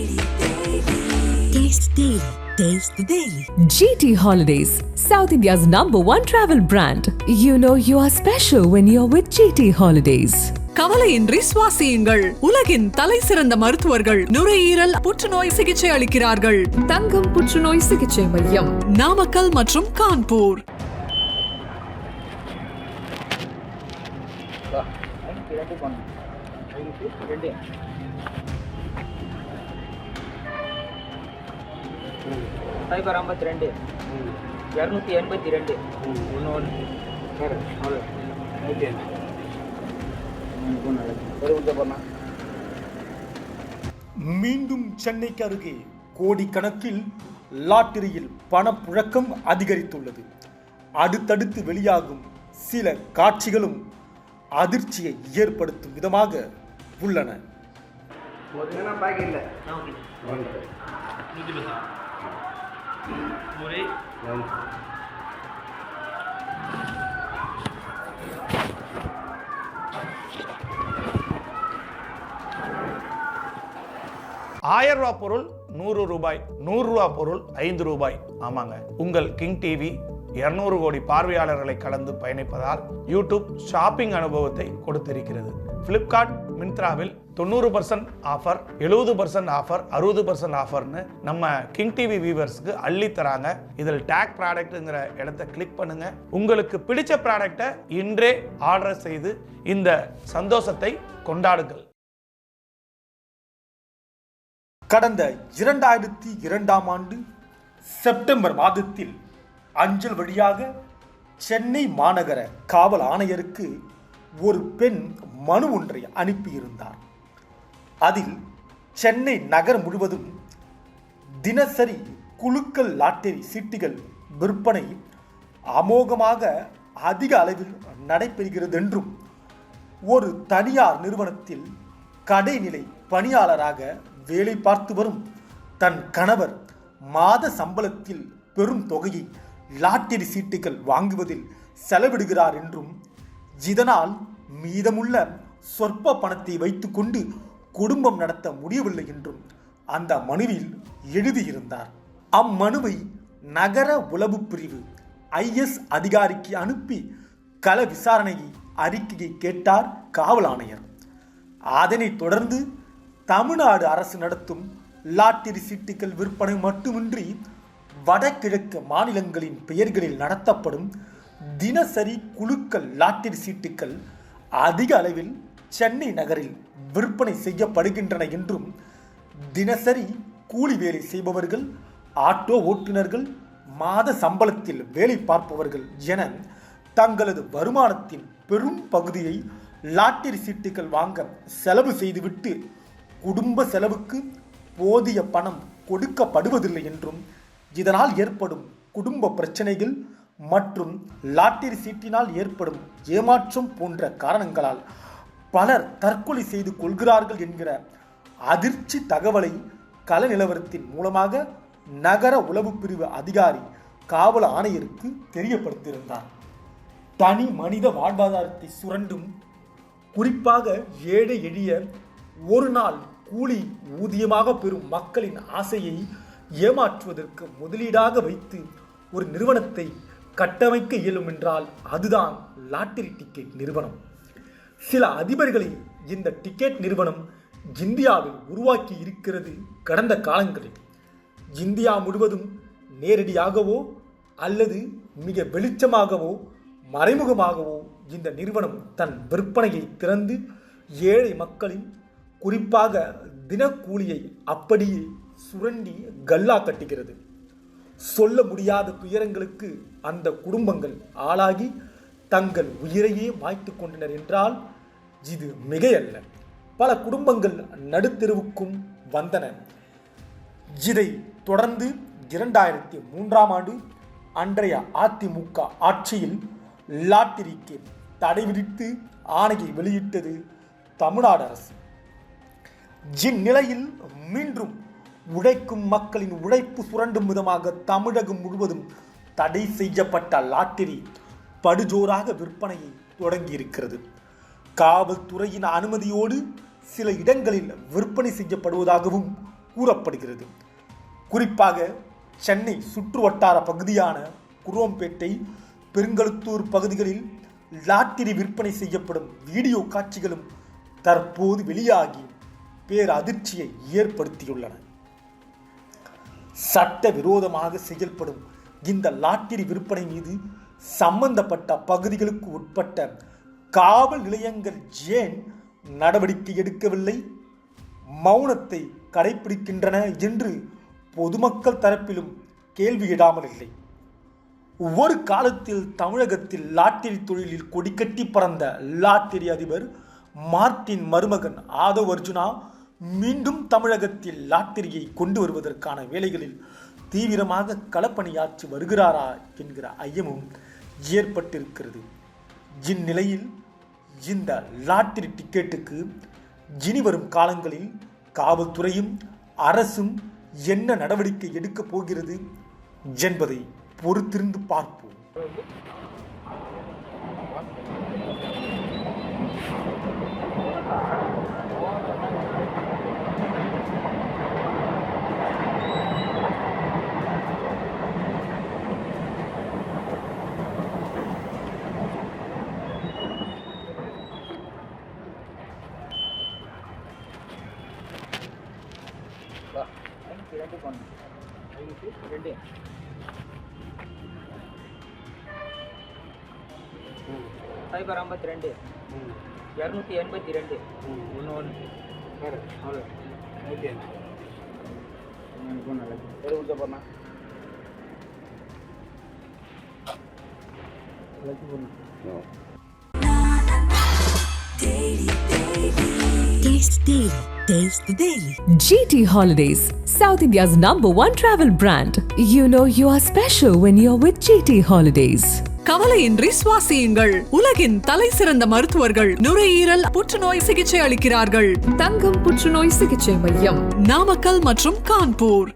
Taste Daily. Taste the Daily. GT Holidays, South India's #1 travel brand. You know you are special when you're with GT Holidays. கவலையின்றி சுவாசியுங்கள். உலகின் தலை சிறந்த மருத்துவர்கள் நுரையீரல் புற்றுநோய் சிகிச்சை அளிக்கிறார்கள். தங்கம் புற்றுநோய் சிகிச்சை மையம், நாமக்கல் மற்றும் கான்பூர். சைபர் 52 282 மீண்டும் சென்னைக்கு அருகே கோடிக்கணக்கில் லாட்டரியில் பணப்புழக்கம் அதிகரித்துள்ளது. அடுத்தடுத்து வெளியாகும் சில காட்சிகளும் அதிர்ச்சியை ஏற்படுத்தும் விதமாக உள்ளன. ₹1000 பொருள் ₹100, ₹100 பொருள் ₹5. ஆமாங்க, உங்கள் கிங் டிவி 200 கோடி பார்வையாளர்களை கலந்து பயணிப்பதால் யூடியூப் ஷாப்பிங் அனுபவத்தை கொடுத்திருக்கிறது. பிளிப்கார்ட், மிந்த்ராவில் 90% ஆஃபர், 70% ஆஃபர், 60% ஆஃபர்னு நம்ம கிங் டிவி வியூவர்ஸ்க்கு அள்ளி தராங்க. இதில் டேக் ப்ராடக்ட்ங்கிற இடத்தை கிளிக் பண்ணுங்க. உங்களுக்கு பிடிச்ச ப்ராடக்டை இன்றே ஆர்டர் செய்து இந்த சந்தோஷத்தை கொண்டாடுங்கள். கடந்த 2002ஆம் ஆண்டு செப்டம்பர் மாதத்தில் அஞ்சல் வழியாக சென்னை மாநகர காவல் ஆணையருக்கு ஒரு பெண் மனு ஒன்றை அனுப்பியிருந்தார். அதில் சென்னை நகர் முழுவதும் தினசரி குலுக்கல் லாட்டரி சீட்டுகள் விற்பனை அமோகமாக அதிக அளவில் நடைபெறுகிறது என்றும், ஒரு தனியார் நிறுவனத்தில் கடைநிலை பணியாளராக வேலை பார்த்து வரும் தன் கணவர் மாத சம்பளத்தில் பெரும் தொகையை லாட்டரி சீட்டுகள் வாங்குவதில் செலவிடுகிறார் என்றும், இதனால் மீதமுள்ள சொற்ப பணத்தை வைத்துக்கொண்டு குடும்பம் நடத்த முடியவில்லை என்றும் அந்த மனுவில் எழுதியிருந்தார். அம்மனுவை நகர உளவு பிரிவு IS அதிகாரிக்கு அனுப்பி கள விசாரணையை அறிக்கையை கேட்டார் காவல் ஆணையர். அதனைத் தொடர்ந்து தமிழ்நாடு அரசு நடத்தும் லாட்டரி சீட்டுகள் விற்பனை மட்டுமின்றி வடகிழக்கு மாநிலங்களின் பெயர்களில் நடத்தப்படும் தினசரி குலுக்கல் லாட்டரி சீட்டுகள் அதிக அளவில் சென்னை நகரில் விற்பனை செய்யப்படுகின்றன என்றும், தினசரி கூலி வேலை செய்பவர்கள், ஆட்டோ ஓட்டுநர்கள், மாத சம்பளத்தில் வேலை பார்ப்பவர்கள் என தங்களது வருமானத்தின் பெரும் பகுதியை லாட்டரி சீட்டுகள் வாங்க செலவு செய்துவிட்டு குடும்ப செலவுக்கு போதிய பணம் கொடுக்கப்படுவதில்லை என்றும், இதனால் ஏற்படும் குடும்ப பிரச்சனைகள் மற்றும் லாட்டரி சீட்டினால் ஏற்படும் ஏமாற்றம் போன்ற காரணங்களால் பலர் தற்கொலை செய்து கொள்கிறார்கள் என்கிற அதிர்ச்சி தகவலை கள நிலவரத்தின் மூலமாக நகர உளவு பிரிவு அதிகாரி காவல் ஆணையருக்கு தெரியப்படுத்தியிருந்தார். தனி மனித வாழ்வாதாரத்தை சுரண்டும், குறிப்பாக ஏழை எளிய ஒரு நாள் கூலி ஊதியமாக பெறும் மக்களின் ஆசையை ஏமாற்றுவதற்கு முதலீடாக வைத்து ஒரு நிறுவனத்தை கட்டமைக்க இயலும் என்றால் அதுதான் லாட்டரி டிக்கெட் நிறுவனம். சில அதிபர்களை இந்த டிக்கெட் நிறுவனம் இந்தியாவில் உருவாக்கி இருக்கிறது. கடந்த காலங்களில் இந்தியா முழுவதும் நேரடியாகவோ அல்லது மிக வெளிச்சமாகவோ மறைமுகமாகவோ இந்த நிறுவனம் தன் விற்பனையை திறந்து ஏழை மக்களின், குறிப்பாக தினக்கூலியை அப்படியே சுரண்டி கல்லா கட்டுகிறது. சொல்ல முடியாத துயரங்களுக்கு அந்த குடும்பங்கள் ஆளாகி தங்கள் உயிரையே மாய்த்து கொண்டனர் என்றால் இது மிகையல்ல. பல குடும்பங்கள் நடுத்தெருவுக்கும் வந்தன. இதை தொடர்ந்து 2003ஆம் ஆண்டு அன்றைய அதிமுக ஆட்சியில் லாட்டரிக்கு தடை விதித்து ஆணையை வெளியிட்டது தமிழ்நாடு அரசு. இந்நிலையில் மீண்டும் உழைக்கும் மக்களின் உழைப்பு சுரண்டும் விதமாக தமிழகம் முழுவதும் தடை செய்யப்பட்ட லாட்டரி படுஜோராக விற்பனையை தொடங்கியிருக்கிறது. காவல்துறையின் அனுமதியோடு சில இடங்களில் விற்பனை செய்யப்படுவதாகவும் கூறப்படுகிறது. குறிப்பாக சென்னை சுற்றுவட்டார பகுதியான குரோம்பேட்டை, பெருங்கழுத்தூர் பகுதிகளில் லாட்டரி விற்பனை செய்யப்படும் வீடியோ காட்சிகளும் தற்போது வெளியாகி பேரதிர்ச்சியை ஏற்படுத்தியுள்ளன. சட்ட விரோதமாக செயல்படும் இந்த லாட்டரி விற்பனை மீது சம்பந்தப்பட்ட பகுதிகளுக்கு உட்பட்ட காவல் நிலையங்கள் ஏன் நடவடிக்கை எடுக்கவில்லை, மௌனத்தை கடைபிடிக்கின்றன என்று பொதுமக்கள் தரப்பிலும் கேள்வியிடாமல் இல்லை. ஒவ்வொரு காலத்தில் தமிழகத்தில் லாட்டரி தொழிலில் கொடிக்கட்டி பறந்த லாட்டரி அதிபர் மார்ட்டின் மருமகன் ஆதவ் அர்ஜுனா மீண்டும் தமிழகத்தில் லாட்டரியை கொண்டு வருவதற்கான வேலைகளில் தீவிரமாக களப்பணியாற்றி வருகிறாரா என்கிற ஐயமும் ஏற்பட்டிருக்கிறது. இந்நிலையில் இந்த லாட்டரி டிக்கெட்டுக்கு இனி வரும் காலங்களில் காவல்துறையும் அரசும் என்ன நடவடிக்கை எடுக்கப் போகிறது என்பதை பொறுத்திருந்து பார்ப்போம். சைபர் 52 282 Taste Daily. Taste the Daily. GT Holidays, South India's #1 travel brand. You know you are special when you're with GT Holidays. கவலையின்றி சுவாசியுங்கள். உலகின் தலை சிறந்த மருத்துவர்கள் நுரையீரல் புற்றுநோய் சிகிச்சை அளிக்கிறார்கள். தங்கம் புற்றுநோய் சிகிச்சை மையம், நாமக்கல் மற்றும் கான்பூர்.